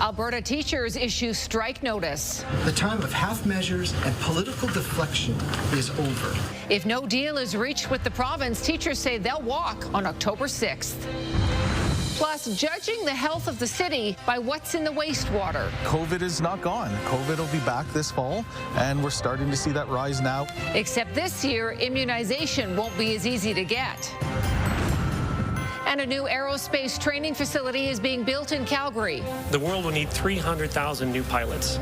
Alberta teachers issue strike notice. The time of half measures and political deflection is over. If no deal is reached with the province, teachers say they'll walk on October 6th. Plus, judging the health of the city by what's in the wastewater. COVID is not gone. COVID will be back this fall, and we're starting to see that rise now. Except this year, immunization won't be as easy to get. And a new aerospace training facility is being built in Calgary. The world will need 300,000 new pilots,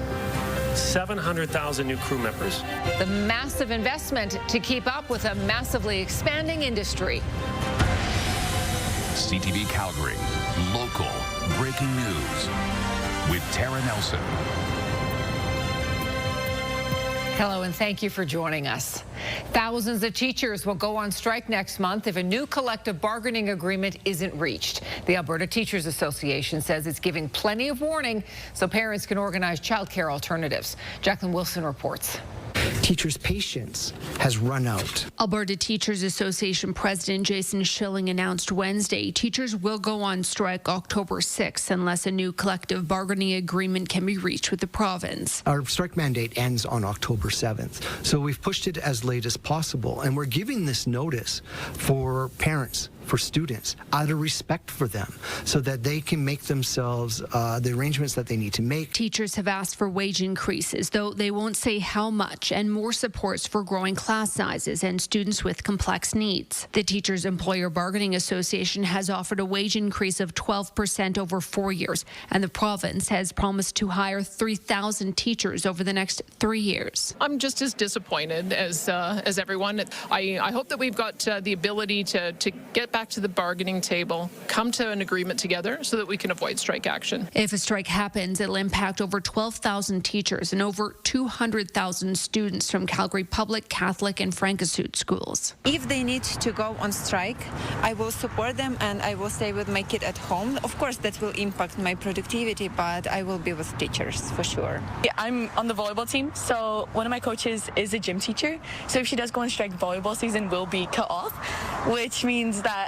700,000 new crew members. The massive investment to keep up with a massively expanding industry. CTV Calgary, local breaking news with Tara Nelson. Hello and thank you for joining us. Thousands of teachers will go on strike next month if a new collective bargaining agreement isn't reached. The Alberta Teachers Association says it's giving plenty of warning so parents can organize childcare alternatives. Jacqueline Wilson reports. Teachers' patience has run out. Alberta Teachers Association President Jason Schilling announced Wednesday teachers will go on strike October 6th unless a new collective bargaining agreement can be reached with the province. Our strike mandate ends on October 7th, so we've pushed it as late as possible, and we're giving this notice for parents, for students, out of respect for them, so that they can make themselves the arrangements that they need to make. Teachers have asked for wage increases, though they won't say how much, and more supports for growing class sizes and students with complex needs. The Teachers Employer Bargaining Association has offered a wage increase of 12% over 4 years, and the province has promised to hire 3,000 teachers over the next 3 years. I'm just as disappointed as everyone. I hope that we've got the ability to get back to the bargaining table, come to an agreement together so that we can avoid strike action. If a strike happens, it'll impact over 12,000 teachers and over 200,000 students from Calgary Public, Catholic and Francosud schools. If they need to go on strike, I will support them and I will stay with my kid at home. Of course, that will impact my productivity, but I will be with teachers for sure. Yeah, I'm on the volleyball team, so one of my coaches is a gym teacher. So if she does go on strike, volleyball season will be cut off, which means that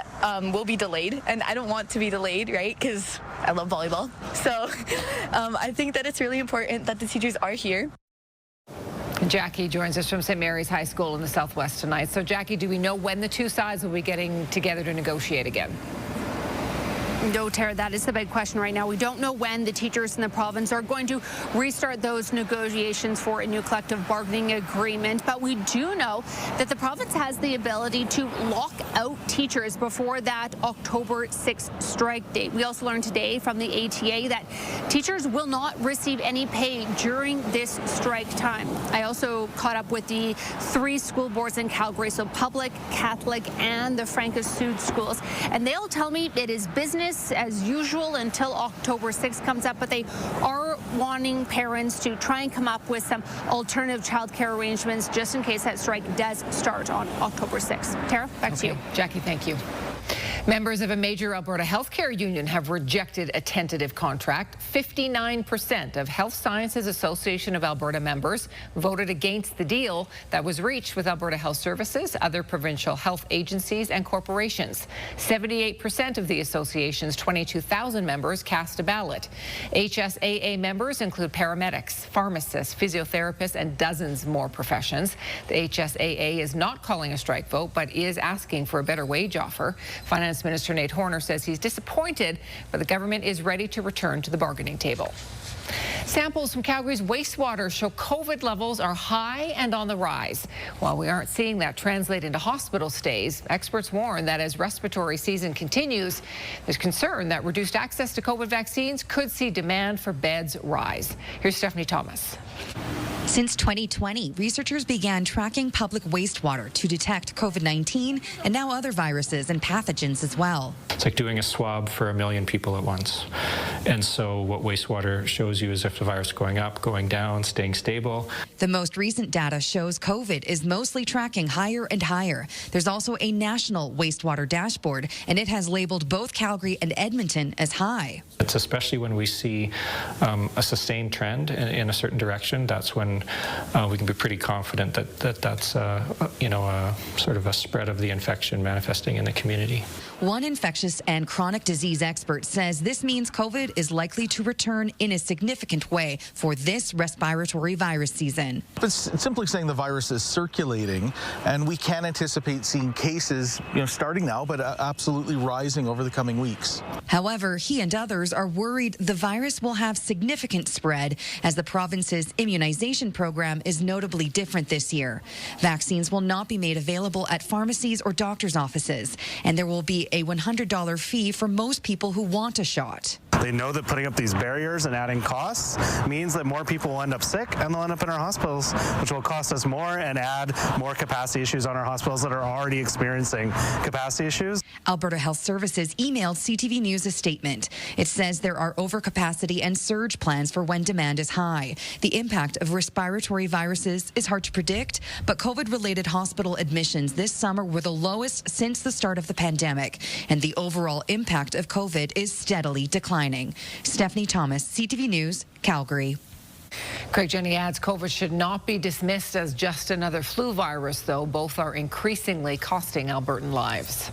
will be delayed, and I don't want to be delayed, right, because I love volleyball. So I think that it's really important that the teachers are here. Jackie joins us from St. Mary's High School in the Southwest tonight. So Jackie, do we know when the two sides will be getting together to negotiate again? No, Tara, that is the big question right now. We don't know when the teachers in the province are going to restart those negotiations for a new collective bargaining agreement, but we do know that the province has the ability to lock out teachers before that October 6th strike date. We also learned today from the ATA that teachers will not receive any pay during this strike time. I also caught up with the 3 school boards in Calgary, so Public, Catholic, and the Francosud schools, and they'll tell me it is business as usual until October 6th comes up, but they are wanting parents to try and come up with some alternative childcare arrangements just in case that strike does start on October 6th. Tara, back to you. Jackie, thank you. Members of a major Alberta healthcare union have rejected a tentative contract. 59% of Health Sciences Association of Alberta members voted against the deal that was reached with Alberta Health Services, other provincial health agencies and corporations. 78% of the association's 22,000 members cast a ballot. HSAA members include paramedics, pharmacists, physiotherapists, and dozens more professions. The HSAA is not calling a strike vote, but is asking for a better wage offer. Finance Minister Nate Horner says he's disappointed, but the government is ready to return to the bargaining table. Samples from Calgary's wastewater show COVID levels are high and on the rise. While we aren't seeing that translate into hospital stays, experts warn that as respiratory season continues, there's concern that reduced access to COVID vaccines could see demand for beds rise. Here's Stephanie Thomas. Since 2020, researchers began tracking public wastewater to detect COVID-19 and now other viruses and pathogens as well. It's like doing a swab for 1 million people at once. And so what wastewater shows you is if the virus is going up, going down, staying stable. The most recent data shows COVID is mostly tracking higher and higher. There's also a national wastewater dashboard, and it has labeled both Calgary and Edmonton as high. It's especially when we see a sustained trend in a certain direction, that's when we can be pretty confident that that's sort of a spread of the infection manifesting in the community. One infectious and chronic disease expert says this means COVID is likely to return in a significant way for this respiratory virus season. It's simply saying the virus is circulating, and we can anticipate seeing cases, starting now, but absolutely rising over the coming weeks. However, he and others are worried the virus will have significant spread as the province's immunization program is notably different this year. Vaccines will not be made available at pharmacies or doctors' offices, and there will be a $100 fee for most people who want a shot. They know that putting up these barriers and adding costs means that more people will end up sick and they'll end up in our hospitals, which will cost us more and add more capacity issues on our hospitals that are already experiencing capacity issues. Alberta Health Services emailed CTV News a statement. It says there are overcapacity and surge plans for when demand is high. The impact of respiratory viruses is hard to predict, but COVID-related hospital admissions this summer were the lowest since the start of the pandemic, and the overall impact of COVID is steadily declining. Stephanie Thomas, CTV News, Calgary. Craig Jenny adds COVID should not be dismissed as just another flu virus, though both are increasingly costing Albertan lives.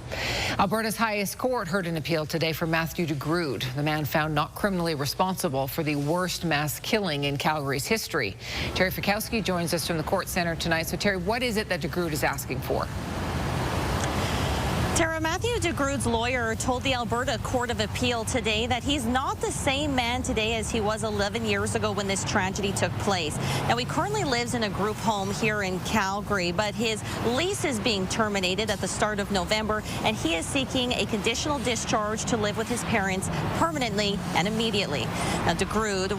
Alberta's highest court heard an appeal today for Matthew Degrood, the man found not criminally responsible for the worst mass killing in Calgary's history. Terry Fikowski joins us from the court center tonight. So, Terry, what is it that Degrood is asking for? Tara, Matthew Degrood's lawyer told the Alberta Court of Appeal today that he's not the same man today as he was 11 years ago when this tragedy took place. Now, he currently lives in a group home here in Calgary, but his lease is being terminated at the start of November, and he is seeking a conditional discharge to live with his parents permanently and immediately. Now, Degrood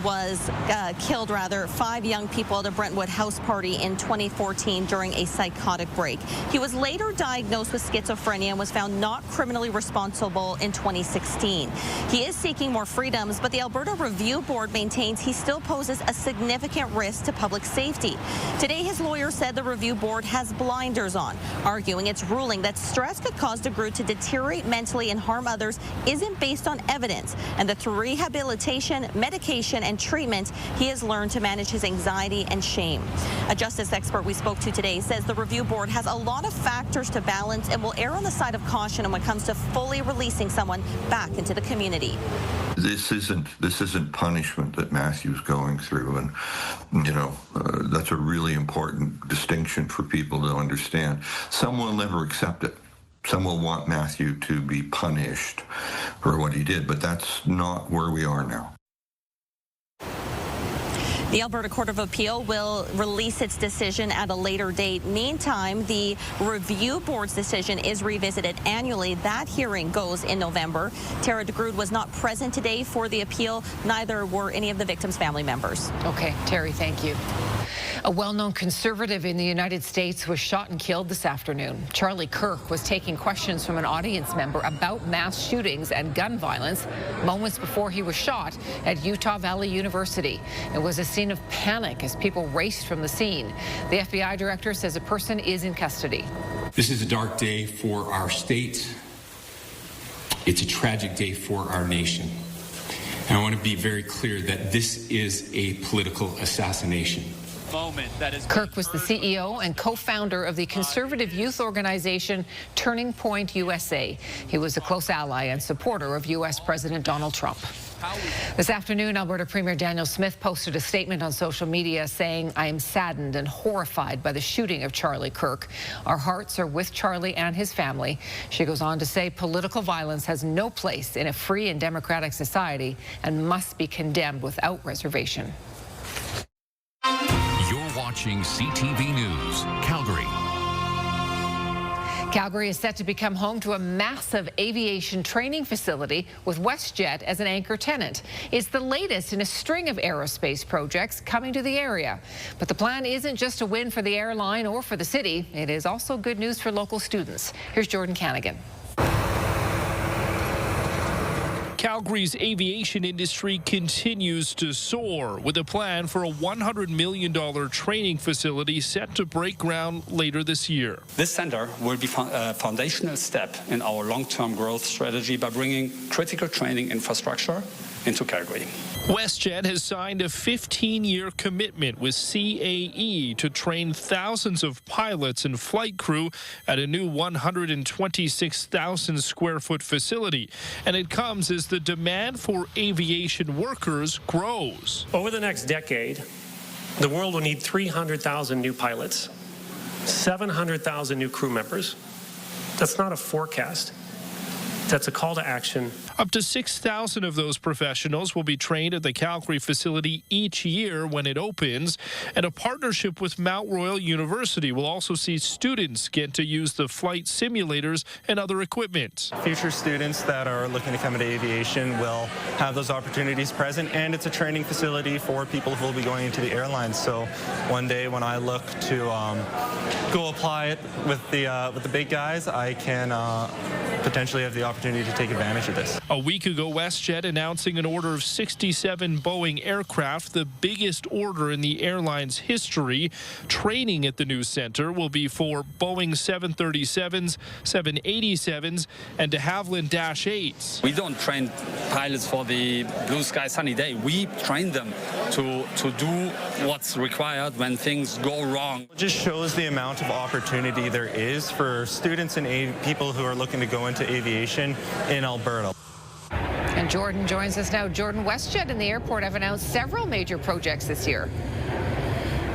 killed 5 young people at a Brentwood house party in 2014 during a psychotic break. He was later diagnosed with schizophrenia and was found not criminally responsible in 2016. He is seeking more freedoms, but the Alberta Review Board maintains he still poses a significant risk to public safety. Today, his lawyer said the Review Board has blinders on, arguing its ruling that stress could cause Degrood to deteriorate mentally and harm others isn't based on evidence, and that through rehabilitation, medication, and treatment, he has learned to manage his anxiety and shame. A justice expert we spoke to today says the Review Board has a lot of factors to balance and will err on the side of caution when it comes to fully releasing someone back into the community. This isn't punishment that Matthew's going through, and that's a really important distinction for people to understand. Some will never accept it. Some will want Matthew to be punished for what he did, but that's not where we are now. The Alberta Court of Appeal will release its decision at a later date. Meantime, the Review Board's decision is revisited annually. That hearing goes in November. Tara Degrood was not present today for the appeal. Neither were any of the victims' family members. Okay, Terry, thank you. A well-known conservative in the United States was shot and killed this afternoon. Charlie Kirk was taking questions from an audience member about mass shootings and gun violence moments before he was shot at Utah Valley University. It was a scene of panic as people raced from the scene. The FBI director says a person is in custody. This is a dark day for our state. It's a tragic day for our nation. And I want to be very clear that this is a political assassination. Kirk was the CEO and co-founder of the conservative youth organization Turning Point USA. He was a close ally and supporter of U.S. President Donald Trump. This afternoon, Alberta Premier Daniel Smith posted a statement on social media saying, "I am saddened and horrified by the shooting of Charlie Kirk. Our hearts are with Charlie and his family." She goes on to say political violence has no place in a free and democratic society and must be condemned without reservation. You're watching CTV News, Calgary. Calgary is set to become home to a massive aviation training facility with WestJet as an anchor tenant. It's the latest in a string of aerospace projects coming to the area. But the plan isn't just a win for the airline or for the city. It is also good news for local students. Here's Jordan Canagan. Calgary's aviation industry continues to soar with a plan for a $100 million training facility set to break ground later this year. This center will be a foundational step in our long-term growth strategy by bringing critical training infrastructure into Calgary. WestJet has signed a 15-year commitment with CAE to train thousands of pilots and flight crew at a new 126,000 square foot facility. And it comes as the demand for aviation workers grows. Over the next decade, the world will need 300,000 new pilots, 700,000 new crew members. That's not a forecast. That's a call to action. Up to 6,000 of those professionals will be trained at the Calgary facility each year when it opens, and a partnership with Mount Royal University will also see students get to use the flight simulators and other equipment. Future students that are looking to come into aviation will have those opportunities present, and it's a training facility for people who will be going into the airlines. So one day when I look to go apply it with the big guys, I can potentially have the opportunity to take advantage of this. A week ago, WestJet announcing an order of 67 Boeing aircraft, the biggest order in the airline's history. Training at the new center will be for Boeing 737s, 787s, and de Havilland Dash 8s. We don't train pilots for the blue sky sunny day. We train them to do what's required when things go wrong. It just shows the amount of opportunity there is for students and people who are looking to go into aviation in Alberta. And Jordan joins us now. Jordan, WestJet and the airport have announced several major projects this year.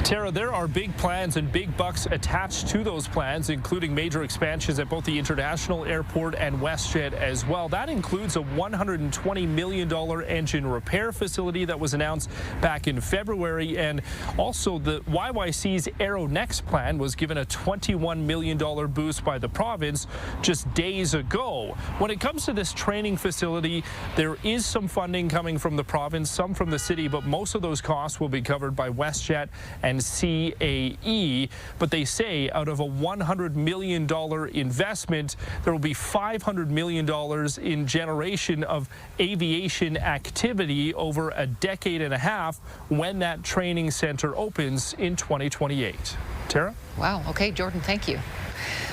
Tara, there are big plans and big bucks attached to those plans, including major expansions at both the international airport and WestJet as well. That includes a $120 million engine repair facility that was announced back in February, and also the YYC's Aero Next plan was given a $21 million boost by the province just days ago. When it comes to this training facility, there is some funding coming from the province, some from the city, but most of those costs will be covered by WestJet and CAE, but they say out of a $100 million investment, there will be $500 million in generation of aviation activity over a decade and a half when that training center opens in 2028. Tara? Wow. Okay, Jordan, thank you.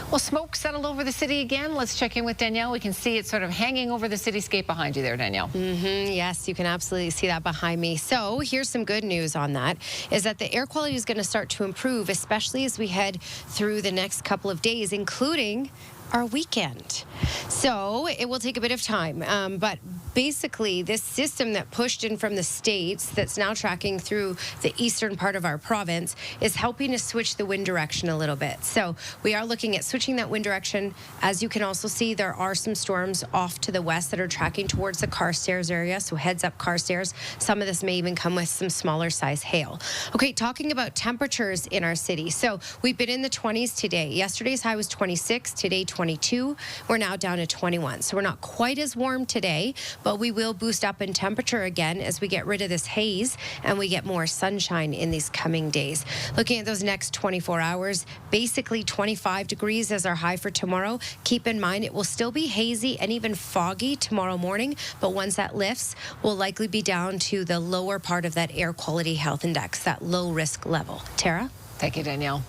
Well, smoke settled over the city again. Let's check in with Danielle. We can see it sort of hanging over the cityscape behind you there, Danielle. Yes, you can absolutely see that behind me. So here's some good news on that, is that the air quality is going to start to improve, especially as we head through the next couple of days, including our weekend. So it will take a bit of time, but basically this system that pushed in from the States that's now tracking through the eastern part of our province is helping to switch the wind direction a little bit. So we are looking at switching that wind direction. As you can also see, there are some storms off to the west that are tracking towards the Carstairs area, so heads up Carstairs. Some of this may even come with some smaller size hail. Okay, talking about temperatures in our city. So we've been in the 20s today. Yesterday's high was 26, today 22. We're now down to 21. So we're not quite as warm today, but we will boost up in temperature again as we get rid of this haze and we get more sunshine in these coming days. Looking at those next 24 hours, basically 25 degrees as our high for tomorrow. Keep in mind it will still be hazy and even foggy tomorrow morning, but once that lifts, we'll likely be down to the lower part of that air quality health index, that low risk level. Tara? Thank you, Danielle.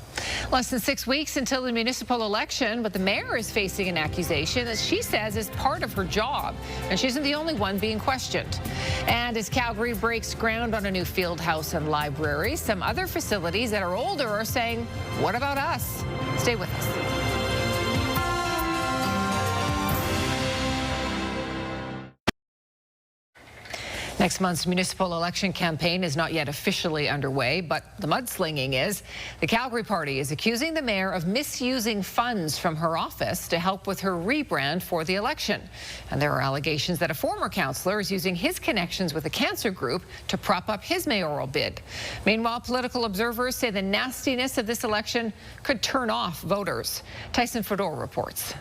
Less than 6 weeks until the municipal election, but the mayor is facing an accusation that she says is part of her job, and she isn't the only one being questioned. And as Calgary breaks ground on a new field house and library, some other facilities that are older are saying, what about us? Stay with us. Next month's municipal election campaign is not yet officially underway, but the mudslinging is. The Calgary party is accusing the mayor of misusing funds from her office to help with her rebrand for the election. And there are allegations that a former councillor is using his connections with a cancer group to prop up his mayoral bid. Meanwhile, political observers say the nastiness of this election could turn off voters. Tyson Fedor reports.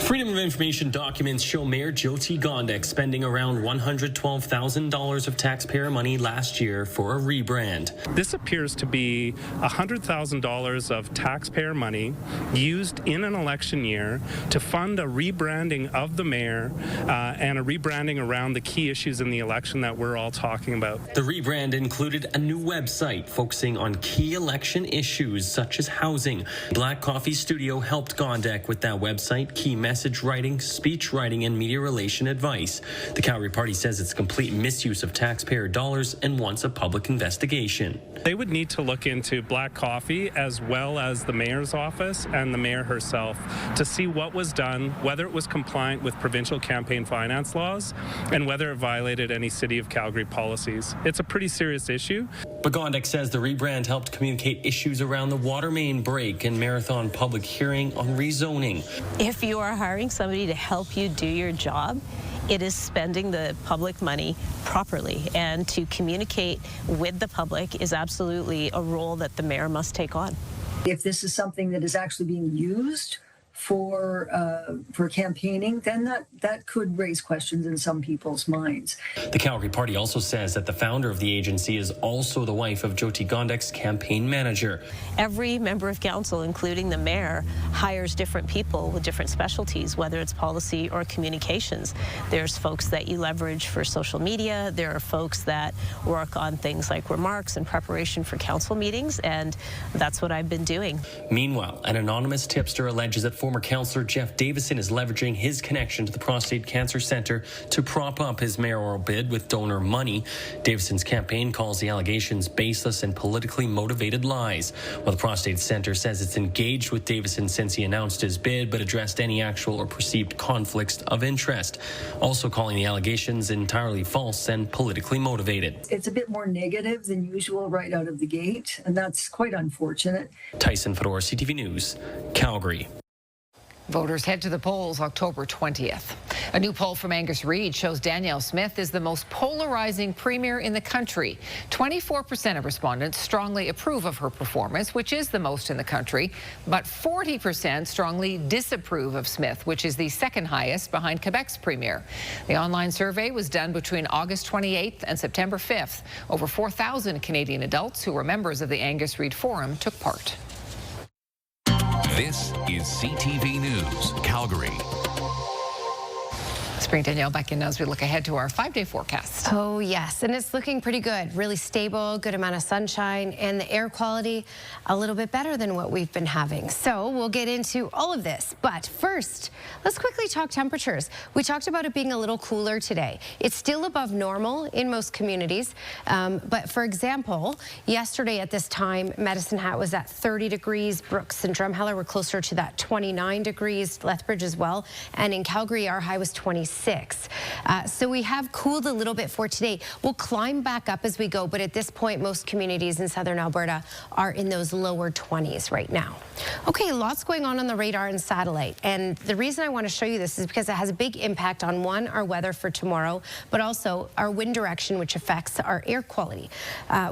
Freedom of Information documents show Mayor Jyoti Gondek spending around $112,000 of taxpayer money last year for a rebrand. This appears to be $100,000 of taxpayer money used in an election year to fund a rebranding of the mayor and a rebranding around the key issues in the election that we're all talking about. The rebrand included a new website focusing on key election issues such as housing. Black Coffee Studio helped Gondek with that website, Key key message writing, speech writing, and media relation advice. The Calgary Party says it's complete misuse of taxpayer dollars and wants a public investigation. They would need to look into Black Coffee as well as the mayor's office and the mayor herself to see what was done, whether it was compliant with provincial campaign finance laws, and whether it violated any City of Calgary policies. It's a pretty serious issue. But Gondek says the rebrand helped communicate issues around the water main break and marathon public hearing on rezoning. If you are hiring somebody to help you do your job, it is spending the public money properly, and to communicate with the public is absolutely a role that the mayor must take on. If this is something that is actually being used for campaigning, then that could raise questions in some people's minds. The Calgary Party also says that the founder of the agency is also the wife of Jyoti Gondek's campaign manager. Every member of council, including the mayor, hires different people with different specialties, whether it's policy or communications. There's folks that you leverage for social media. There are folks that work on things like remarks and preparation for council meetings, and that's what I've been doing. Meanwhile, an anonymous tipster alleges that former councillor Jeff Davison is leveraging his connection to the Prostate Cancer Centre to prop up his mayoral bid with donor money. Davison's campaign calls the allegations baseless and politically motivated lies, while the Prostate Centre says it's engaged with Davison since he announced his bid but addressed any actual or perceived conflicts of interest, also calling the allegations entirely false and politically motivated. It's a bit more negative than usual right out of the gate, and that's quite unfortunate. Tyson Fedor, CTV News, Calgary. Voters head to the polls October 20th. A new poll from Angus Reid shows Danielle Smith is the most polarizing premier in the country. 24% of respondents strongly approve of her performance, which is the most in the country, but 40% strongly disapprove of Smith, which is the second highest behind Quebec's premier. The online survey was done between August 28th and September 5th. Over 4,000 Canadian adults who were members of the Angus Reid Forum took part. This is CTV News, Calgary. Let's bring Danielle back in now as we look ahead to our 5-day forecast. Oh, yes, and it's looking pretty good. Really stable, good amount of sunshine, and the air quality a little bit better than what we've been having. So we'll get into all of this. But first, let's quickly talk temperatures. We talked about it being a little cooler today. It's still above normal in most communities. But for example, yesterday at this time, Medicine Hat was at 30 degrees. Brooks and Drumheller were closer to that 29 degrees. Lethbridge as well. And in Calgary, our high was 26. So we have cooled a little bit for today. We'll climb back up as we go, but at this point, most communities in southern Alberta are in those lower 20s right now. Okay, lots going on the radar and satellite. And the reason I want to show you this is because it has a big impact on, one, our weather for tomorrow, but also our wind direction, which affects our air quality.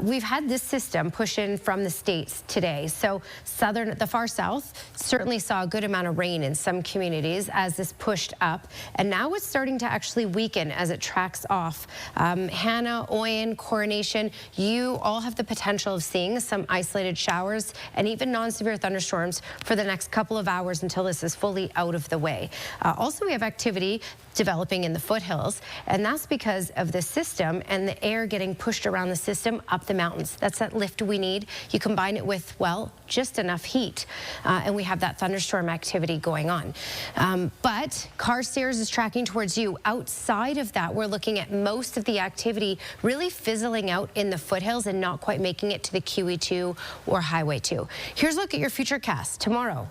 We've had this system push in from the States today. So the far south certainly saw a good amount of rain in some communities as this pushed up. And now it's starting to actually weaken as it tracks off. Hannah, Oyen, Coronation, you all have the potential of seeing some isolated showers and even non-severe thunderstorms for the next couple of hours until this is fully out of the way. Also, we have activity developing in the foothills, and that's because of the system and the air getting pushed around the system up the mountains. That's that lift we need. You combine it with, well, just enough heat, and we have that thunderstorm activity going on. But Carstairs is tracking towards you. Outside of that, we're looking at most of the activity really fizzling out in the foothills and not quite making it to the QE2 or Highway 2. Here's a look at your futurecast tomorrow.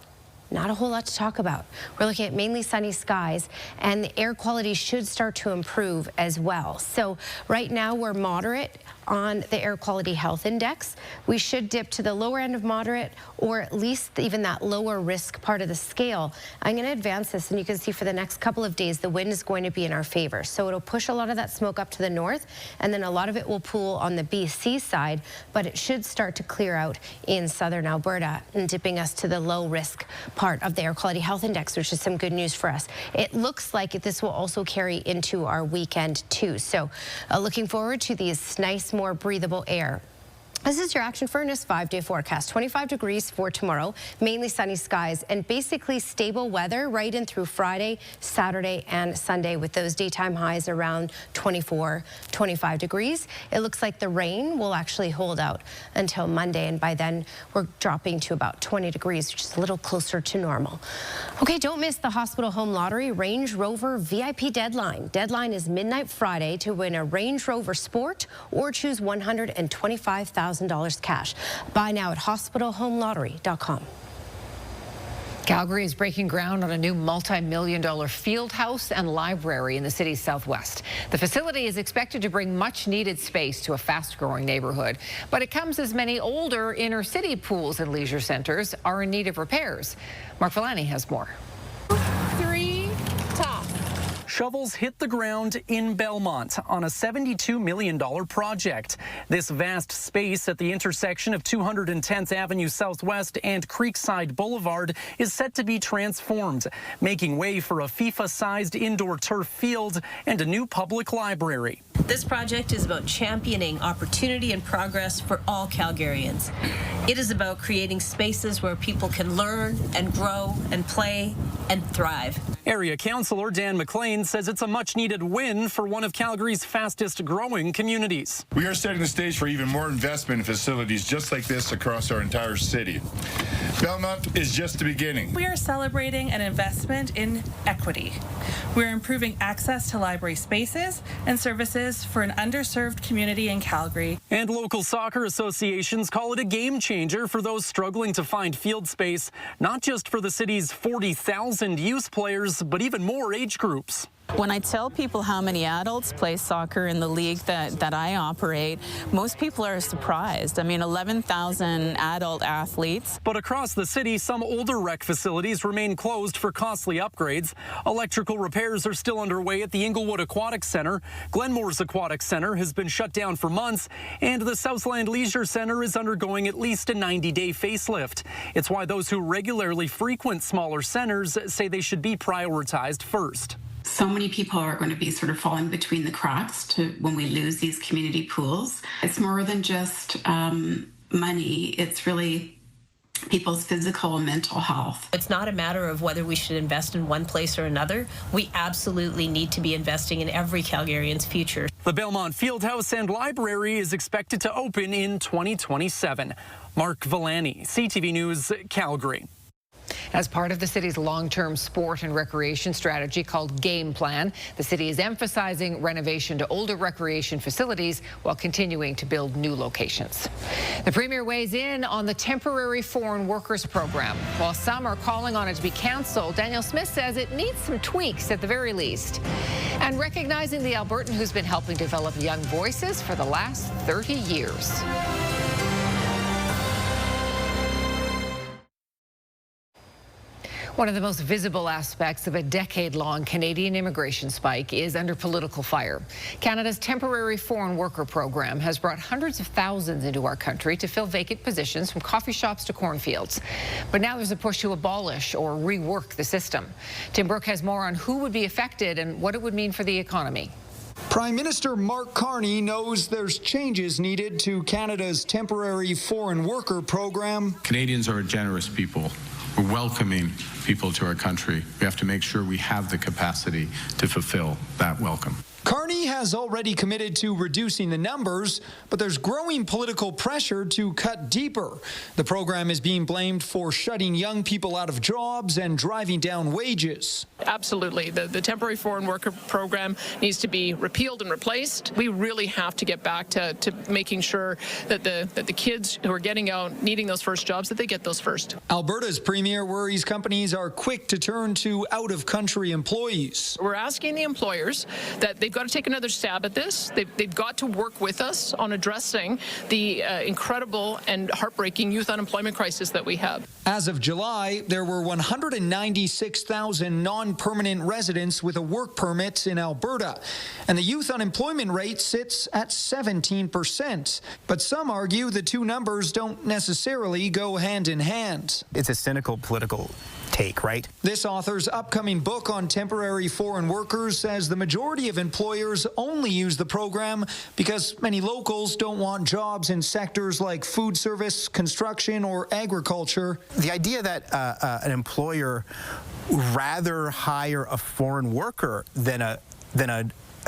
Not a whole lot to talk about. We're looking at mainly sunny skies, and the air quality should start to improve as well. So right now we're moderate on the air quality health index. We should dip to the lower end of moderate, or at least even that lower risk part of the scale. I'm going to advance this, and you can see for the next couple of days the wind is going to be in our favor. So it'll push a lot of that smoke up to the north, and then a lot of it will pool on the BC side, but it should start to clear out in southern Alberta and dipping us to the low risk part of the air quality health index, which is some good news for us. It looks like this will also carry into our weekend too. So looking forward to these nice, more breathable air. This is your Action Furnace 5-day forecast. 25 degrees for tomorrow, mainly sunny skies and basically stable weather right in through Friday, Saturday and Sunday with those daytime highs around 24, 25 degrees. It looks like the rain will actually hold out until Monday, and by then we're dropping to about 20 degrees, which is a little closer to normal. Okay, don't miss the Hospital Home Lottery Range Rover VIP deadline. Deadline is midnight Friday to win a Range Rover Sport or choose $125,000 cash. Buy now at hospitalhomelottery.com. Calgary is breaking ground on a new multi-million-dollar field house and library in the city's southwest. The facility is expected to bring much-needed space to a fast-growing neighborhood, but it comes as many older inner-city pools and leisure centers are in need of repairs. Mark Villani has more. 3 top. Shovels hit the ground in Belmont on a $72 million project. This vast space at the intersection of 210th Avenue Southwest and Creekside Boulevard is set to be transformed, making way for a FIFA-sized indoor turf field and a new public library. This project is about championing opportunity and progress for all Calgarians. It is about creating spaces where people can learn and grow and play and thrive. Area Councillor Dan McLean says it's a much-needed win for one of Calgary's fastest-growing communities. We are setting the stage for even more investment in facilities just like this across our entire city. Belmont is just the beginning. We are celebrating an investment in equity. We're improving access to library spaces and services for an underserved community in Calgary. And local soccer associations call it a game changer for those struggling to find field space, not just for the city's 40,000 youth players, but even more age groups. When I tell people how many adults play soccer in the league that I operate, most people are surprised. I mean, 11,000 adult athletes. But across the city, some older rec facilities remain closed for costly upgrades. Electrical repairs are still underway at the Inglewood Aquatic Center. Glenmore's Aquatic Center has been shut down for months, and the Southland Leisure Center is undergoing at least a 90-day facelift. It's why those who regularly frequent smaller centers say they should be prioritized first. So many people are going to be sort of falling between the cracks when we lose these community pools. It's more than just money. It's really people's physical and mental health. It's not a matter of whether we should invest in one place or another. We absolutely need to be investing in every Calgarian's future. The Belmont Fieldhouse and Library is expected to open in 2027. Mark Villani, CTV News, Calgary. As part of the city's long-term sport and recreation strategy called Game Plan, the city is emphasizing renovation to older recreation facilities while continuing to build new locations. The Premier weighs in on the temporary foreign workers program. While some are calling on it to be canceled, Daniel Smith says it needs some tweaks at the very least. And recognizing the Albertan who's been helping develop young voices for the last 30 years. One of the most visible aspects of a decade-long Canadian immigration spike is under political fire. Canada's temporary foreign worker program has brought hundreds of thousands into our country to fill vacant positions from coffee shops to cornfields. But now there's a push to abolish or rework the system. Tim Brooke has more on who would be affected and what it would mean for the economy. Prime Minister Mark Carney knows there's changes needed to Canada's temporary foreign worker program. Canadians are a generous people. We're welcoming people to our country. We have to make sure we have the capacity to fulfill that welcome. Carney has already committed to reducing the numbers, but there's growing political pressure to cut deeper. The program is being blamed for shutting young people out of jobs and driving down wages. Absolutely. The temporary foreign worker program needs to be repealed and replaced. We really have to get back to making sure that the kids who are getting out, needing those first jobs, that they get those first. Alberta's premier worries companies are quick to turn to out-of-country employees. We're asking the employers that they've got to take another stab at this. They've got to work with us on addressing the incredible and heartbreaking youth unemployment crisis that we have. As of July, there were 196,000 non-permanent residents with a work permit in Alberta, and the youth unemployment rate sits at 17%. But some argue the two numbers don't necessarily go hand in hand. It's a cynical political take, right? This author's upcoming book on temporary foreign workers says the majority of employers only use the program because many locals don't want jobs in sectors like food service, construction, or agriculture. The idea that an employer rather hire a foreign worker than a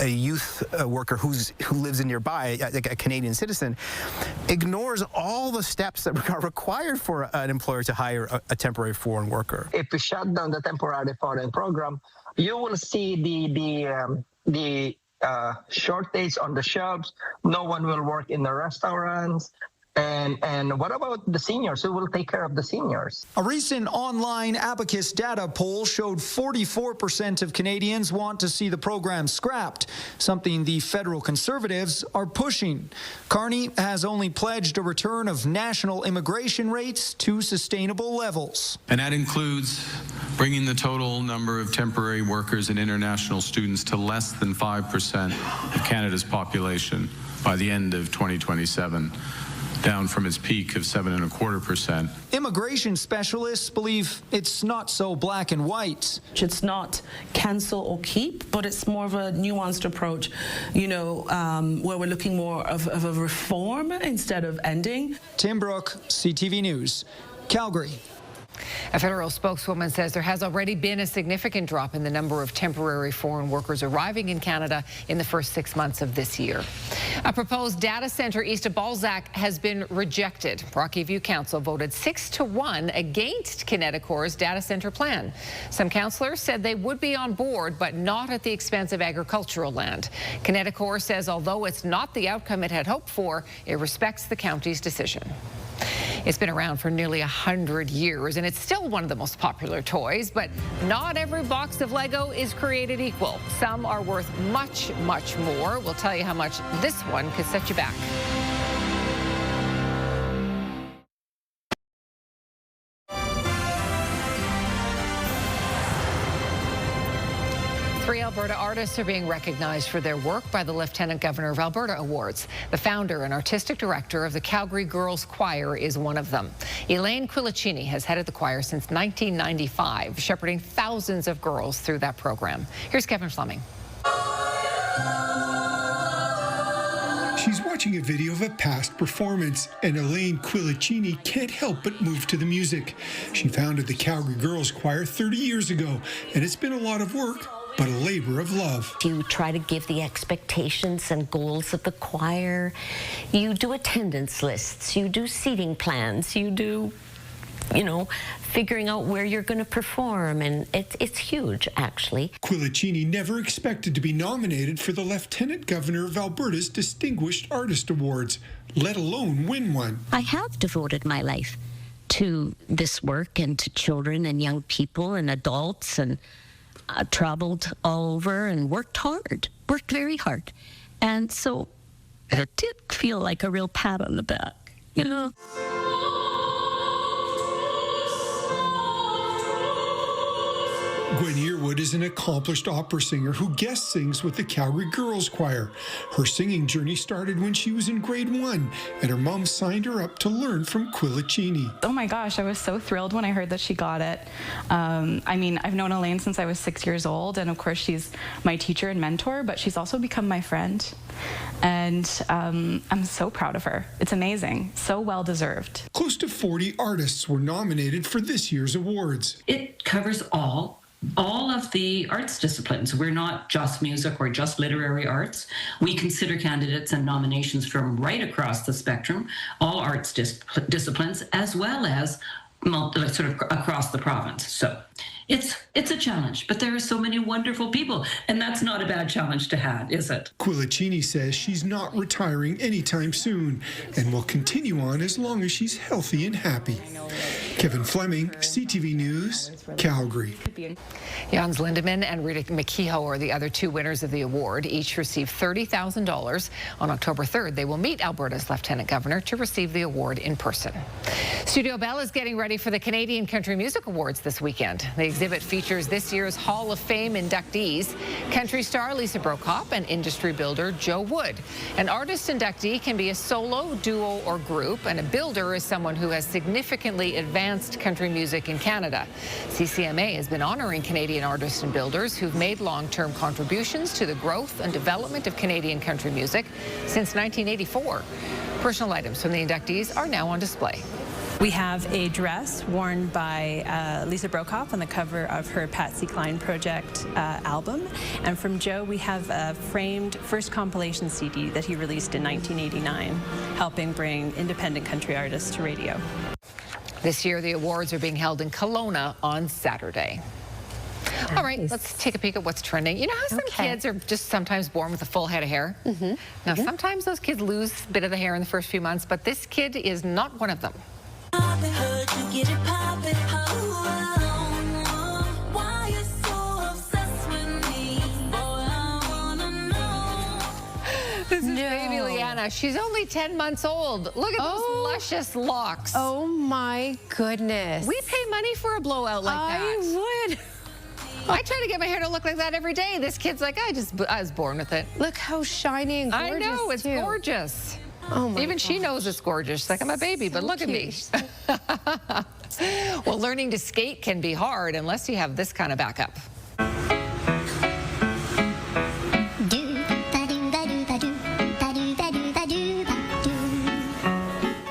youth worker who lives nearby, like a Canadian citizen, ignores all the steps that are required for an employer to hire a temporary foreign worker. If we shut down the temporary foreign program, you will see the shortage on the shelves. No one will work in the restaurants. And what about the seniors? Who will take care of the seniors? A recent online Abacus data poll showed 44% of Canadians want to see the program scrapped, something the federal Conservatives are pushing. Carney has only pledged a return of national immigration rates to sustainable levels. And that includes bringing the total number of temporary workers and international students to less than 5% of Canada's population by the end of 2027. Down from its peak of 7.25%. Immigration specialists believe it's not so black and white. It's not cancel or keep, but it's more of a nuanced approach, where we're looking more of a reform instead of ending. Tim Brooke, CTV News, Calgary. A federal spokeswoman says there has already been a significant drop in the number of temporary foreign workers arriving in Canada in the first 6 months of this year. A proposed data centre east of Balzac has been rejected. Rocky View Council voted 6-1 against Kineticor's data centre plan. Some councillors said they would be on board, but not at the expense of agricultural land. Kineticor says although it's not the outcome it had hoped for, it respects the county's decision. It's been around for nearly 100 years, and it's still one of the most popular toys, but not every box of Lego is created equal. Some are worth much, much more. We'll tell you how much this one could set you back. Three Alberta artists are being recognized for their work by the Lieutenant Governor of Alberta Awards. The founder and artistic director of the Calgary Girls Choir is one of them. Elaine Quilicini has headed the choir since 1995, shepherding thousands of girls through that program. Here's Kevin Fleming. She's watching a video of a past performance, and Elaine Quilicini can't help but move to the music. She founded the Calgary Girls Choir 30 years ago, and it's been a lot of work, but a labor of love. You try to give the expectations and goals of the choir. You do attendance lists. You do seating plans. You do, figuring out where you're going to perform, and it's huge, actually. Quilicini never expected to be nominated for the Lieutenant Governor of Alberta's Distinguished Artist Awards, let alone win one. I have devoted my life to this work and to children and young people and adults, and traveled all over and worked very hard. And so it did feel like a real pat on the back, Gwen Yearwood is an accomplished opera singer who guest sings with the Calgary Girls Choir. Her singing journey started when she was in grade 1, and her mom signed her up to learn from Quilicini. Oh my gosh, I was so thrilled when I heard that she got it. I've known Elaine since I was 6 years old, and of course she's my teacher and mentor, but she's also become my friend. And I'm so proud of her. It's amazing. So well deserved. Close to 40 artists were nominated for this year's awards. It covers all of the arts disciplines. We're not just music or just literary arts. We consider candidates and nominations from right across the spectrum, all arts disciplines, as well as sort of across the province. So it's a challenge, but there are so many wonderful people, and that's not a bad challenge to have, is it? Quilicini says she's not retiring anytime soon and will continue on as long as she's healthy and happy. Kevin Fleming, CTV News, Calgary. Jans Lindemann and Rita McKehoe are the other two winners of the award. Each received $30,000. On October 3rd, they will meet Alberta's Lieutenant Governor to receive the award in person. Studio Bell is getting ready for the Canadian Country Music Awards this weekend. They exhibit features this year's Hall of Fame inductees, country star Lisa Brokop and industry builder Joe Wood. An artist inductee can be a solo, duo, or group, and a builder is someone who has significantly advanced country music in Canada. CCMA has been honoring Canadian artists and builders who've made long-term contributions to the growth and development of Canadian country music since 1984. Personal items from the inductees are now on display. We have a dress worn by Lisa Brokop on the cover of her Patsy Cline Project album. And from Joe, we have a framed first compilation CD that he released in 1989, helping bring independent country artists to radio. This year, the awards are being held in Kelowna on Saturday. All right, let's take a peek at what's trending. You know how some kids are just sometimes born with a full head of hair? Now, sometimes those kids lose a bit of the hair in the first few months, but this kid is not one of them. This is baby Leanna. She's only 10 months old. Look at those luscious locks. Oh my goodness. We pay money for a blowout like that. I would. I try to get my hair to look like that every day. This kid's like, I was born with it. Look how shiny and gorgeous. I know, it's gorgeous. Oh my Even she knows it's gorgeous. She's like, I'm a baby, but look at me. Well, learning to skate can be hard unless you have this kind of backup.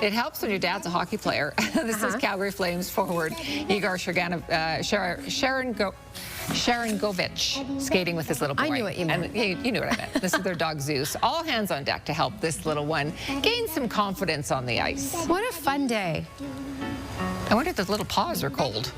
It helps when your dad's a hockey player. This is Calgary Flames forward Igor Sharangovich skating with his little boy. I knew what you meant. And you knew what I meant. This is their dog Zeus. All hands on deck to help this little one gain some confidence on the ice. What a fun day. I wonder if those little paws are cold.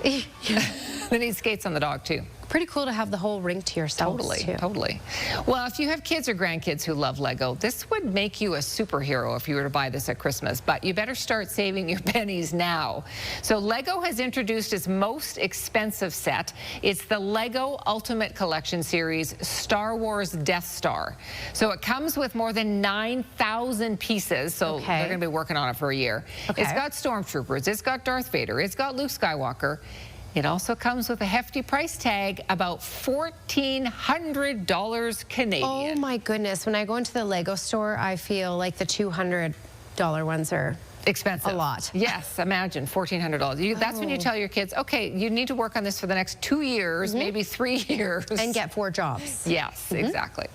Then he skates on the dog too. Pretty cool to have the whole rink to yourself. Totally. Well, if you have kids or grandkids who love Lego, this would make you a superhero if you were to buy this at Christmas, but you better start saving your pennies now. So Lego has introduced its most expensive set. It's the Lego Ultimate Collection Series Star Wars Death Star. So it comes with more than 9,000 pieces, so they're going to be working on it for a year. It's got Stormtroopers, it's got Darth Vader, it's got Luke Skywalker. It also comes with a hefty price tag, about $1,400 Canadian. Oh my goodness. When I go into the Lego store, I feel like the $200 ones are expensive. A lot. Yes, imagine $1,400. That's when you tell your kids, okay, you need to work on this for the next 2 years, maybe 3 years. And get 4 jobs. Yes, exactly.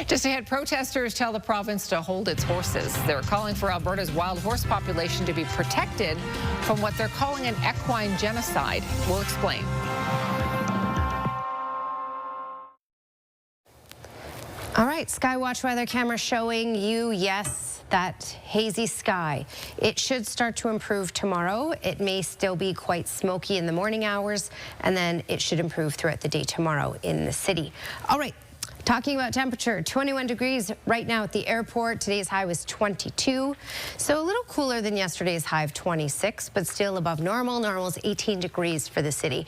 Just ahead, protesters tell the province to hold its horses. They're calling for Alberta's wild horse population to be protected from what they're calling an equine genocide. We'll explain. All right, Skywatch weather camera showing you, yes, that hazy sky. It should start to improve tomorrow. It may still be quite smoky in the morning hours, and then it should improve throughout the day tomorrow in the city. All right. Talking about temperature, 21 degrees right now at the airport. Today's high was 22, so a little cooler than yesterday's high of 26, but still above normal. Normal's 18 degrees for the city.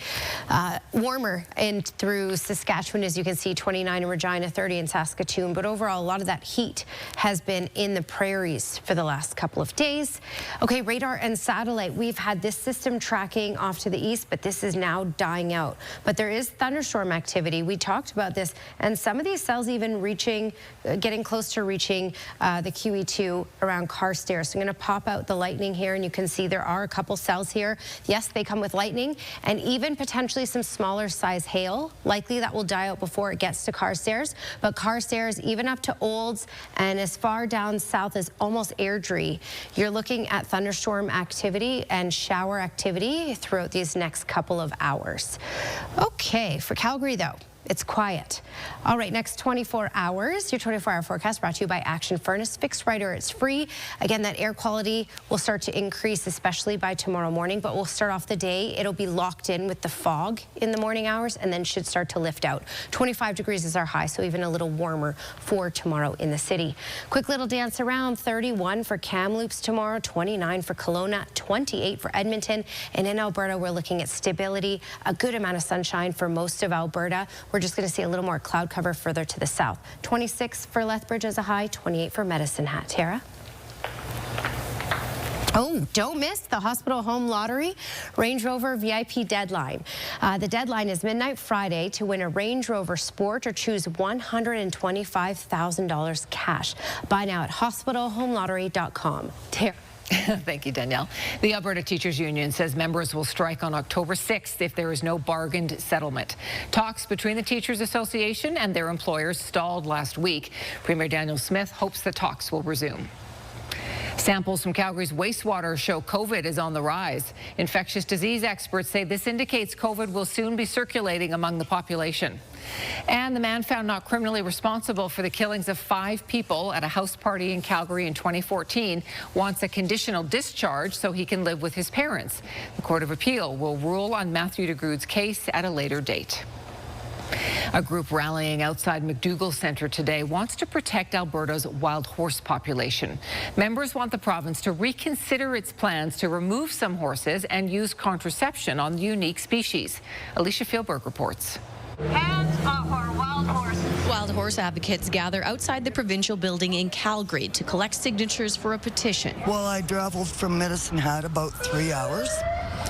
Warmer in through Saskatchewan, as you can see, 29 in Regina, 30 in Saskatoon, but overall, a lot of that heat has been in the prairies for the last couple of days. Okay, radar and satellite. We've had this system tracking off to the east, but this is now dying out. But there is thunderstorm activity. We talked about this, and some of these cells even reaching, getting close to reaching the QE2 around Carstairs. So I'm going to pop out the lightning here, and you can see there are a couple cells here. Yes, they come with lightning, and even potentially some smaller size hail. Likely that will die out before it gets to Carstairs, but Carstairs, even up to Olds, and as far down south as almost Airdrie, you're looking at thunderstorm activity and shower activity throughout these next couple of hours. Okay, for Calgary though, it's quiet. All right, next 24 hours, your 24-hour forecast brought to you by Action Furnace. Fixed right or it's free. Again, that air quality will start to increase, especially by tomorrow morning, but we'll start off the day. It'll be locked in with the fog in the morning hours and then should start to lift out. 25 degrees is our high, so even a little warmer for tomorrow in the city. Quick little dance around, 31 for Kamloops tomorrow, 29 for Kelowna, 28 for Edmonton, and in Alberta, we're looking at stability, a good amount of sunshine for most of Alberta. We're just going to see a little more cloud cover further to the south. 26 for Lethbridge as a high, 28 for Medicine Hat. Tara? Oh, don't miss the Hospital Home Lottery Range Rover VIP deadline. The deadline is midnight Friday to win a Range Rover Sport or choose $125,000 cash. Buy now at hospitalhomelottery.com. Thank you, Danielle. The Alberta Teachers Union says members will strike on October 6th if there is no bargained settlement. Talks between the Teachers Association and their employers stalled last week. Premier Daniel Smith hopes the talks will resume. Samples from Calgary's wastewater show COVID is on the rise. Infectious disease experts say this indicates COVID will soon be circulating among the population. And the man found not criminally responsible for the killings of 5 people at a house party in Calgary in 2014 wants a conditional discharge so he can live with his parents. The Court of Appeal will rule on Matthew Degrood's case at a later date. A group rallying outside McDougall Centre today wants to protect Alberta's wild horse population. Members want the province to reconsider its plans to remove some horses and use contraception on the unique species. Alicia Fieldberg reports. Hands off our wild horses. Wild horse advocates gather outside the provincial building in Calgary to collect signatures for a petition. Well, I traveled from Medicine Hat about 3 hours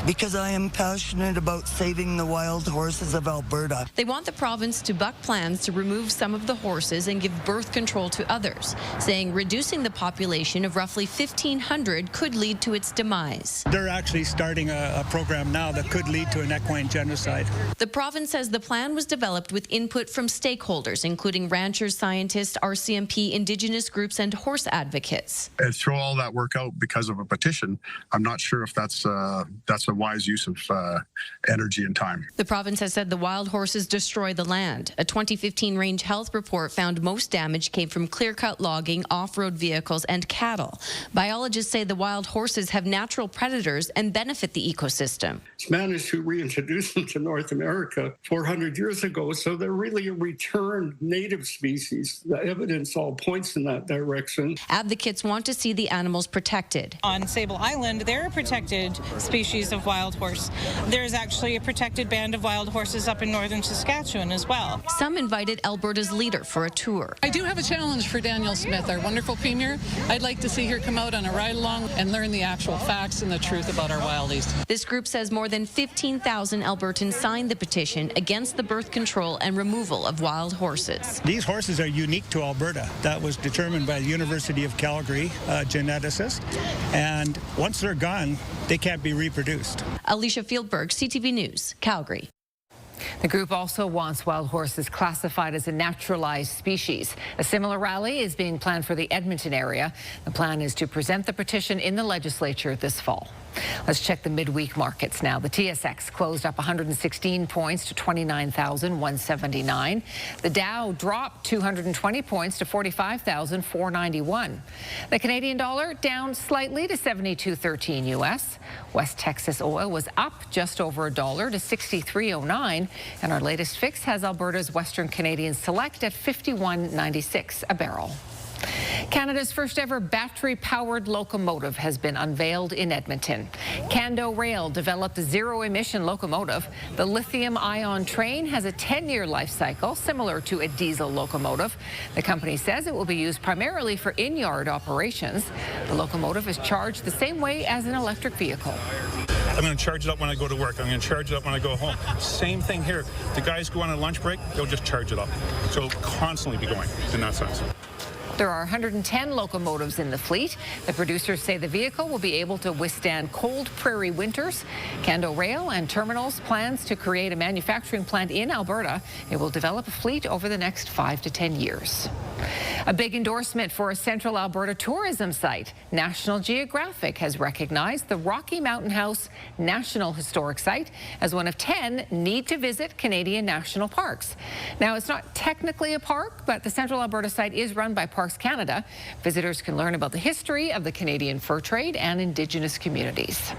because I am passionate about saving the wild horses of Alberta. They want the province to buck plans to remove some of the horses and give birth control to others, saying reducing the population of roughly 1,500 could lead to its demise. They're actually starting a program now that could lead to an equine genocide. The province says the plan was developed with input from stakeholders, including ranchers, scientists, RCMP, Indigenous groups, and horse advocates. And throw all that work out because of a petition, I'm not sure if that's a wise use of energy and time. The province has said the wild horses destroy the land. A 2015 Range Health report found most damage came from clear-cut logging, off-road vehicles, and cattle. Biologists say the wild horses have natural predators and benefit the ecosystem. It's managed to reintroduce them to North America 400 years ago, so they're really a returned native species. The evidence all points in that direction. Advocates want to see the animals protected. On Sable Island, they're a protected species of wild horse. There's actually a protected band of wild horses up in northern Saskatchewan as well. Some invited Alberta's leader for a tour. I do have a challenge for Daniel Smith, our wonderful premier. I'd like to see her come out on a ride-along and learn the actual facts and the truth about our wildies. This group says more than 15,000 Albertans signed the petition against the birth control and removal of wild horses. These horses are unique to Alberta. That was determined by the University of Calgary geneticist. And once they're gone, they can't be reproduced. Alicia Fieldberg, CTV News, Calgary. The group also wants wild horses classified as a naturalized species. A similar rally is being planned for the Edmonton area. The plan is to present the petition in the legislature this fall. Let's check the midweek markets now. The TSX closed up 116 points to 29,179. The Dow dropped 220 points to 45,491. The Canadian dollar down slightly to 72.13 US. West Texas oil was up just over $1 to 63.09. And our latest fix has Alberta's Western Canadian Select at 51.96 a barrel. Canada's first ever battery-powered locomotive has been unveiled in Edmonton. Cando Rail developed a zero-emission locomotive. The lithium-ion train has a 10-year life cycle, similar to a diesel locomotive. The company says it will be used primarily for in-yard operations. The locomotive is charged the same way as an electric vehicle. I'm going to charge it up when I go to work. I'm going to charge it up when I go home. Same thing here. The guys go on a lunch break, they'll just charge it up. So it'll constantly be going in that sense. There are 110 locomotives in the fleet. The producers say the vehicle will be able to withstand cold prairie winters. Cando Rail and Terminals plans to create a manufacturing plant in Alberta. It will develop a fleet over the next 5 to 10 years. A big endorsement for a central Alberta tourism site. National Geographic has recognized the Rocky Mountain House National Historic Site as one of 10 need-to-visit Canadian national parks. Now, it's not technically a park, but the Central Alberta site is run by Parks Canada. Visitors can learn about the history of the Canadian fur trade and Indigenous communities.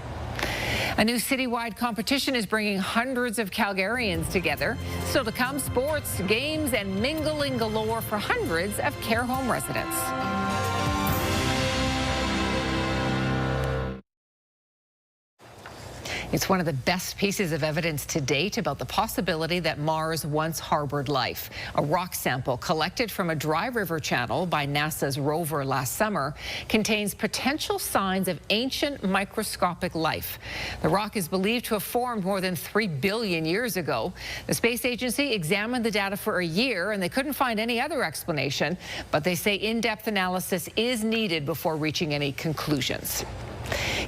A new citywide competition is bringing hundreds of Calgarians together. Still to come, sports, games, and mingling galore for hundreds of care home residents. It's one of the best pieces of evidence to date about the possibility that Mars once harbored life. A rock sample collected from a dry river channel by NASA's rover last summer contains potential signs of ancient microscopic life. The rock is believed to have formed more than 3 billion years ago. The space agency examined the data for a year and they couldn't find any other explanation, but they say in-depth analysis is needed before reaching any conclusions.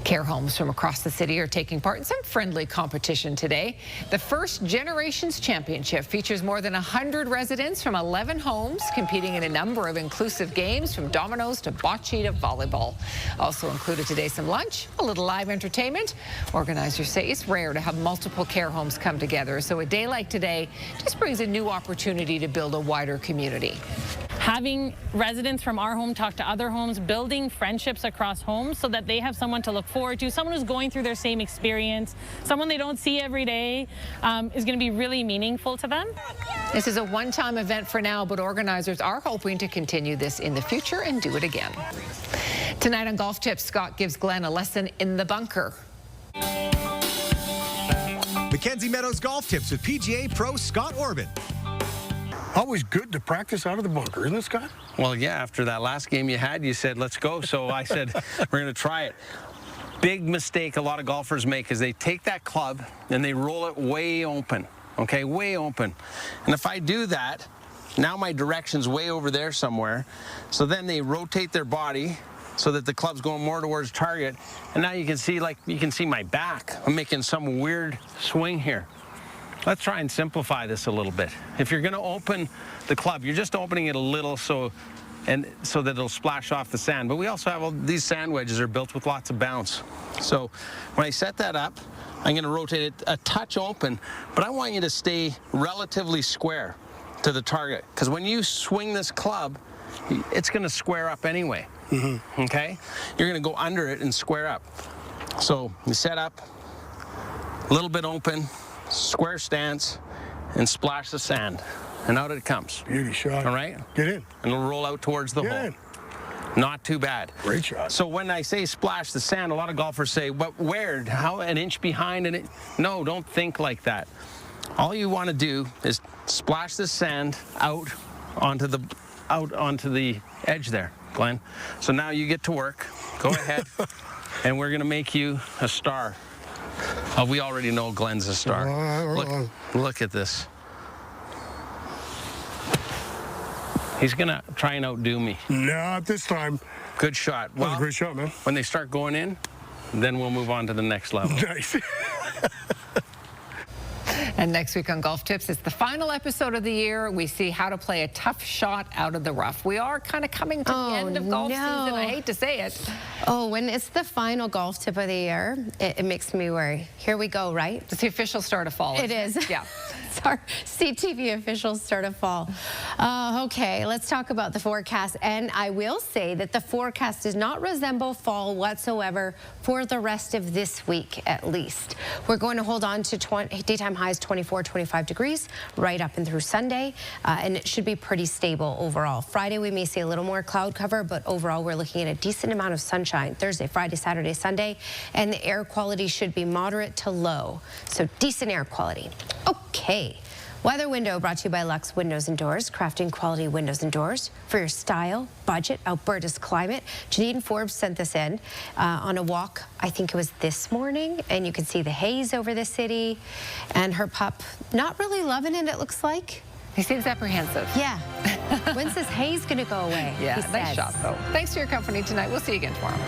Care homes from across the city are taking part in some friendly competition today. The First Generations Championship features more than 100 residents from 11 homes competing in a number of inclusive games, from dominoes to bocce to volleyball. Also included today some lunch, a little live entertainment. Organizers say it's rare to have multiple care homes come together, so a day like today just brings a new opportunity to build a wider community. Having residents from our home talk to other homes, building friendships across homes so that they have someone to look forward to, someone who's going through their same experience, someone they don't see every day, is going to be really meaningful to them. This is a one-time event for now, but organizers are hoping to continue this in the future and do it again. Tonight on Golf Tips, Scott gives Glenn a lesson in the bunker. Mackenzie Meadows Golf Tips with PGA Pro Scott Orban. Always good to practice out of the bunker, isn't it, Scott? Well, yeah, after that last game you had, you said, let's go. So I said, we're going to try it. Big mistake a lot of golfers make is they take that club and they roll it way open, okay, way open. And if I do that, now my direction's way over there somewhere. So then they rotate their body so that the club's going more towards target. And now you can see, my back. I'm making some weird swing here. Let's try and simplify this a little bit. If you're going to open the club, you're just opening it a little so that it'll splash off the sand. But we also have these sand wedges are built with lots of bounce. So when I set that up, I'm going to rotate it a touch open, but I want you to stay relatively square to the target, because when you swing this club, it's going to square up anyway. Okay? You're going to go under it and square up. So you set up, a little bit open, square stance, and splash the sand, and out it comes. Beauty shot. All right? Get in. And it'll roll out towards the hole. Not too bad. Great shot. So when I say splash the sand, a lot of golfers say, "But where? How? An inch behind?" And no, don't think like that. All you want to do is splash the sand out onto the edge there, Glenn. So now you get to work. Go ahead, and we're gonna make you a star. Oh, we already know Glenn's a star. Look at this. He's going to try and outdo me. Not this time. Good shot. Well, that was a great shot, man. When they start going in, then we'll move on to the next level. Nice. And next week on Golf Tips, it's the final episode of the year. We see how to play a tough shot out of the rough. We are kind of coming to the end of golf season. I hate to say it. Oh, when it's the final golf tip of the year, it makes me worry. Here we go, right? It's the official start of fall. It is. Yeah. It's our CTV official start of fall. Okay, let's talk about the forecast. And I will say that the forecast does not resemble fall whatsoever for the rest of this week, at least. We're going to hold on to daytime highs 24, 25 degrees right up and through Sunday, and it should be pretty stable overall. Friday, we may see a little more cloud cover, but overall, we're looking at a decent amount of sunshine Thursday, Friday, Saturday, Sunday, and the air quality should be moderate to low. So decent air quality. Okay. Weather window brought to you by Lux Windows and Doors, crafting quality windows and doors for your style, budget, Alberta's climate. Janine Forbes sent this in on a walk, I think it was this morning, and you can see the haze over the city, and her pup not really loving it, it looks like. He seems apprehensive. Yeah. When's this haze going to go away? Yeah, nice shot, though. Thanks for your company tonight. We'll see you again tomorrow.